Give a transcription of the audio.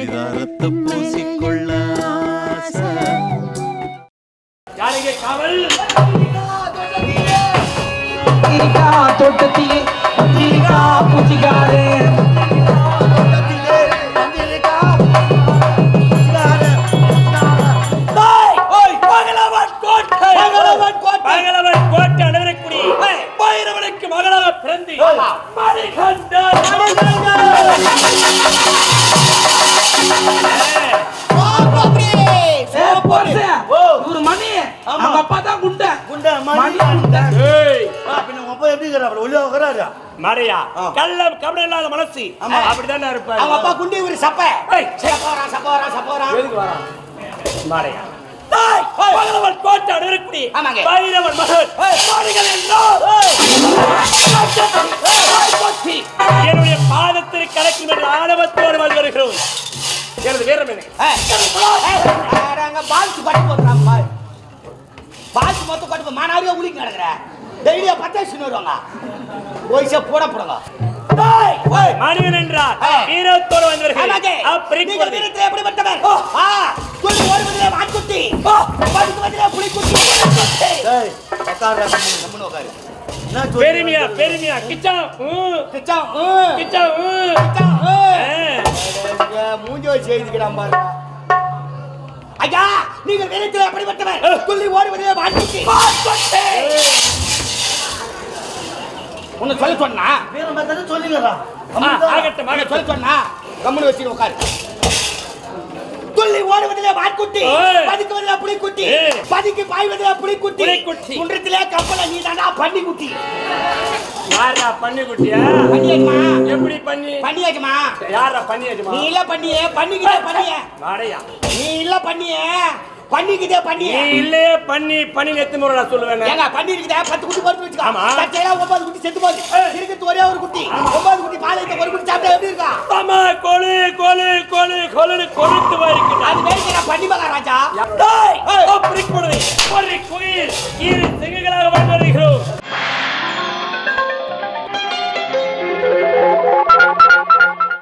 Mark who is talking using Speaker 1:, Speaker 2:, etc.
Speaker 1: பரிதாரத்தை பூசிக்கொள்ள
Speaker 2: யாரிங்கே காவல்
Speaker 3: இருக்கா தோட்டத்திலே இருக்கா பூச்சிக்காரே
Speaker 2: பைரவனுக்கு மகளாக பிறந்து
Speaker 3: ஒரு மணி அவங்க அப்பா தான் குண்டை
Speaker 2: மறையா கள்ளம் கபடம் இல்லாத மனசு அப்படிதான் இருப்பாரு.
Speaker 4: அவங்க அப்பா குண்டி ஒரு சப்பை
Speaker 2: மறையா பகலவன் கோட்டாடு இருக்கடி
Speaker 4: ஆமாங்க.
Speaker 2: பைரவன் மகள் மாடுகள் எல்லாம் என்னுடைய பாதத்தில் கலக்கும் என்ற ஆணவத்தோடு வந்து வருகிறோம். எனது வீரம் என்ன?
Speaker 4: பால்ஸ் பட்டு போடுறாங்க பால்ஸ் மொத்தம் கட்டு மானாரியா உளிக்கு நடக்கிற டெய்லியா பத்தாயிரம் வருவாங்க போய்ஸா போட போடுங்க
Speaker 2: மனிதன் என்றார் வீரத்தோடு வந்து வருகிறேன். அப்படி
Speaker 4: வீரத்தில் எப்படிப்பட்டவர் சொல்லி ஓடுவதிலே மாட்டுக்குட்டி படுக்குவதிலே புலிக்குட்டி
Speaker 2: பெருமையா பெருமையா கிச்சா
Speaker 4: கிச்சா
Speaker 2: கிச்சா
Speaker 4: மூஞ்சி வச்சு எழுதிக்கிறான் பாருங்க. ஐயா நீங்கள் வீரத்தில் எப்படிப்பட்டவர் சொல்லி ஓடுவதிலே மாட்டுக்குட்டி உன்னை சொல்ல சொன்னா சொல்ல சொன்னா கம்முனு வச்சு உட்காரு. துள்ளி ஓடுவதிலே வாட்குட்டி பதுக்குவதிலே புலிக்குட்டி பதுக்கி பாய்வதிலே புலிக்குட்டி குன்றத்திலே கப்பல நீ தானா பண்ணி குட்டி
Speaker 2: யாரா பண்ணி குட்டியா
Speaker 4: பண்ணியாச்சுமா
Speaker 2: எப்படி பண்ணி
Speaker 4: பண்ணியாச்சுமா
Speaker 2: யாரா பண்ணியாச்சுமா
Speaker 4: நீ இல்ல பண்ணியே பண்ணிக்கிட்டே பண்ணியே
Speaker 2: வாடையா
Speaker 4: நீ இல்ல பண்ணியே பண்ணிக்கிட்டே பண்ணியே
Speaker 2: நீ இல்லையே பண்ணி பண்ணி எத்தனை முறை நான் சொல்லுவேன்.
Speaker 4: ஏங்க பண்ணி இருக்குதா 10 குட்டி பொறுத்து வச்சுக்கோ.
Speaker 2: ஆமா.
Speaker 4: சட்டையில 9 குட்டி செத்து போகுது. இருக்குது ஒரே ஒரு குட்டி 9 குட்டி பால் எடுத்து ஒரு குட்டி சாப்பிட்டா எப்படி இருக்கா?
Speaker 2: ஆமா கோலி கோலி கோலி கோலி கொளுத்து வாரிக்குது.
Speaker 4: அது வேற பண்ணி மகா ராஜா
Speaker 2: டேய் அப்படி போடுவே ஒரு குயில்